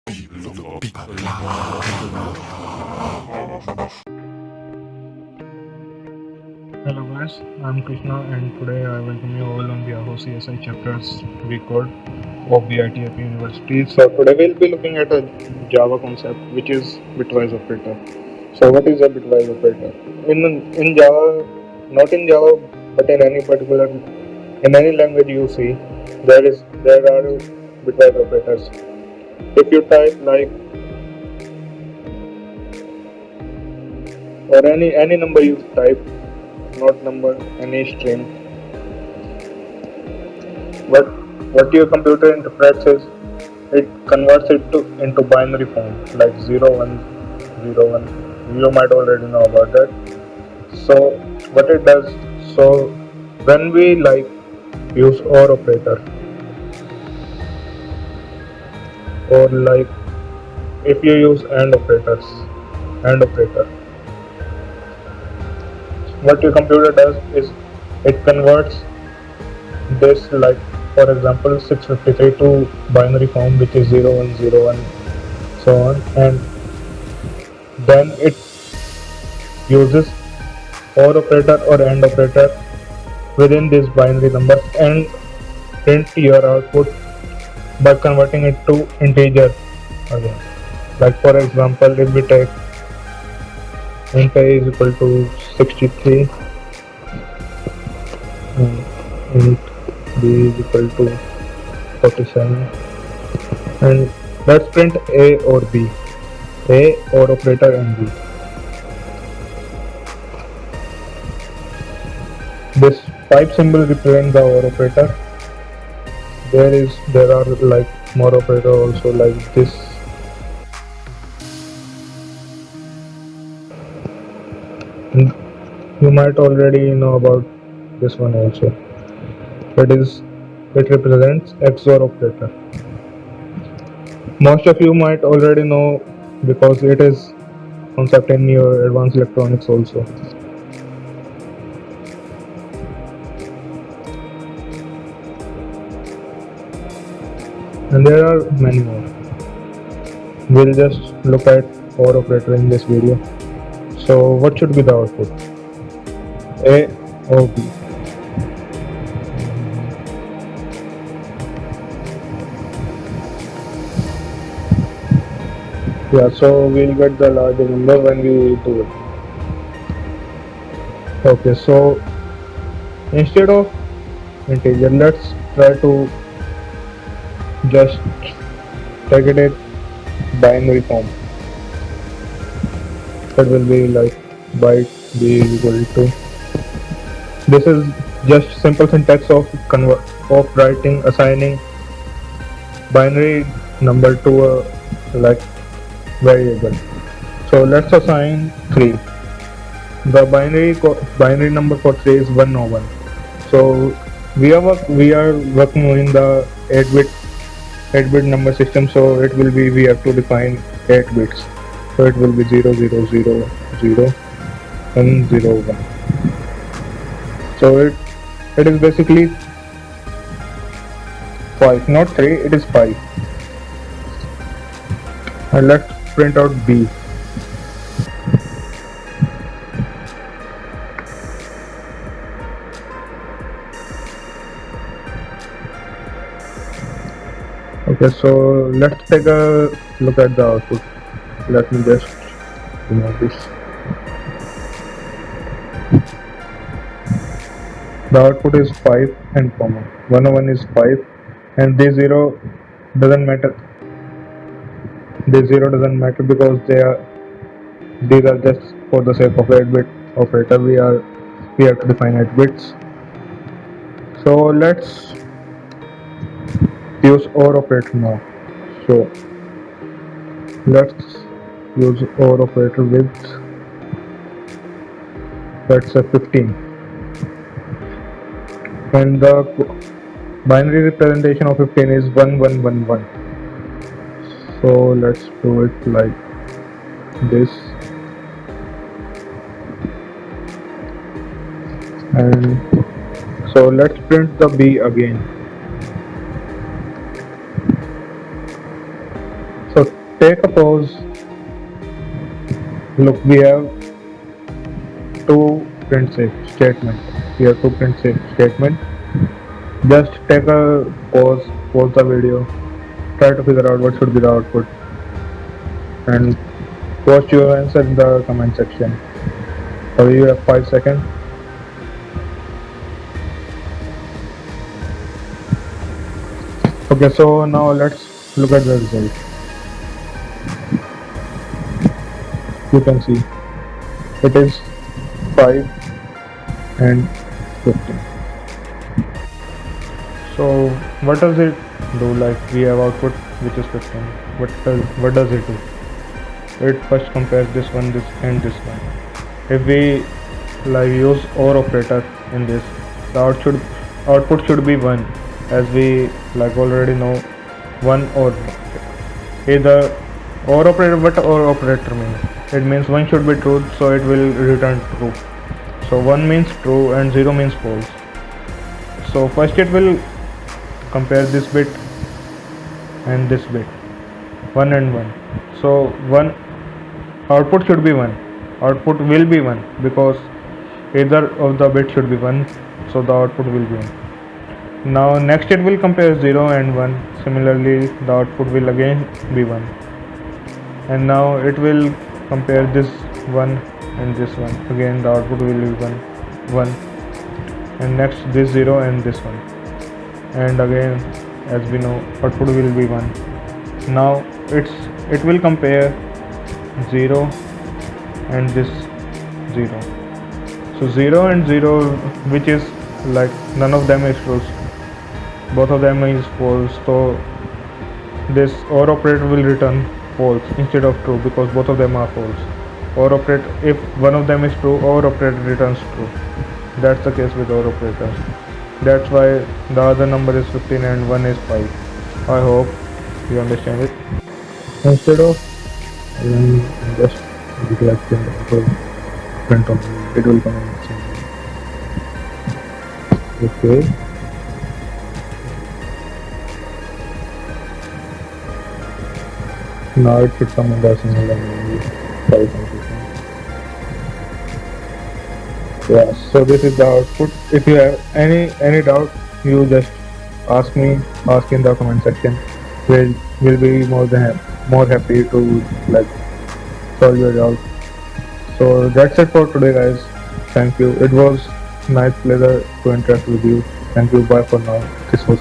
Hello guys, I'm Krishna and today I welcome you all on the Yahoo CSI chapters we code of the Vit-Ap University. So today we'll be looking at a Java concept which is bitwise operator. So what is a bitwise operator? In Java, not in Java, but in any particular in any language you see, there are bitwise operators. If you type like or any number you type, not number, any string, what what your computer interprets is it converts it to into binary form like 0101. You might already know about that. So what it does, so when we like use or operator, or like if you use and operator, what your computer does is it converts this, like for example 653 to binary form which is 0101, so on, and then it uses or operator or and operator within these binary numbers and print your output by converting it to integer again. Like for example, if we take int a is equal to 63 and int b is equal to 47, and let's print a or b, a or operator and b. This pipe symbol represents the or operator. There are like more operator also like this. And you might already know about this one also. It represents XOR operator. Most of you might already know because it is concept in your advanced electronics also. And there are many more. We'll just look at OR operator in this video. So what should be the output? A or B? Yeah, so we'll get the larger number when we do it. Okay, so instead of integer, let's try to just take it in binary form. That will be like byte b is equal to. This is just simple syntax of writing, assigning binary number to a like variable. So let's assign 3. The binary number for 3 is 101. So we are working in the 8-bit number system. So it will be, we have to define 8 bits. So it will be 0 0 0 0 and 0 1. So it is basically 5, not 3. It is 5. And let's print out B. Okay, so let's take a look at the output. Let me just remove this. The output is 5 and comma 101 is 5, and this 0 doesn't matter. This 0 doesn't matter because these are just for the sake of 8-bit operator. We have to define 8 bits. So let's use OR operator now. So let's use OR operator with, let's say 15, and the binary representation of 15 is 1111. So let's do it like this, and so let's print the B again. So Take a pause. Look, we have two print safe statement. We have two print safe statement. Just take a pause the video, try to figure out what should be the output, and post your answer in the comment section. So you have 5 seconds. Okay, so now let's look at the result. You can see it is 5 and 15. So what does it do? Like we have output which is 15. What does it do? It first compares this one, this and this one. If we like use OR operator in this, the output should be 1, as we like already know 1 or either OR operator. What OR operator means? It means 1 should be true, so it will return true. So 1 means true and 0 means false. So first it will compare this bit and this bit, 1 and 1. So 1 output should be 1, output will be 1 because either of the bit should be 1, so the output will be 1. Now next it will compare 0 and 1. Similarly the output will again be 1. And now it will compare this one and this one. Again the output will be 1. And next this 0 and this one. And again, as we know, output will be 1. Now it will compare 0 and this 0. So 0 and 0, which is like none of them is true, both of them is false. So this OR operator will return false instead of true because both of them are false. OR operator, if one of them is true, OR operator returns true. That's the case with OR operator. That's why the other number is 15 and 1 is 5. I hope you understand it. Instead of just neglecting the print on it will come in the same way. Okay. Now it should come in the single line. Yeah, so this is the output. If you have any doubt, you just ask in the comment section. We'll be more happy to like solve your doubt. So that's it for today, guys. Thank you. It was nice pleasure to interact with you. Thank you. Bye for now. This was